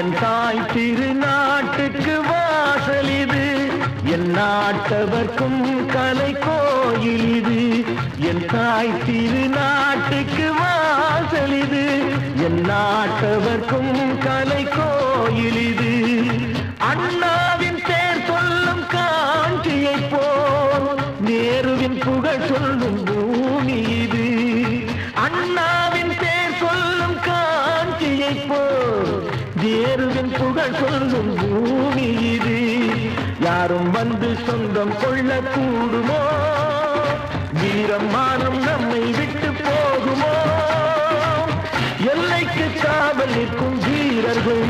என் தாய் திருநாட்டுக்கு வாசல் இது, என் நாட்டவர்க்கும் கலை கோயில் இது. என் தாய் திருநாட்டுக்கு வாசல் இது, என் நாட்டவர்க்கும் கலை கோயில் இது. அண்ணாவின் பேர் சொல்லும் காஞ்சியை போல் நேருவின் புகழ் சொல்லும் பூமி இது. அண்ணாவின் பேர் சொல்லும் காஞ்சியை போல் நேருவின் புகழ் சொல்லும் பூமி இது. யாரும் வந்து சொந்தம் கொள்ள கூடுமோ? வீரம் மானம் நம்மை விட்டு போகுமோ? எல்லைக்கு காவல் நிற்கும் வீரர்கள்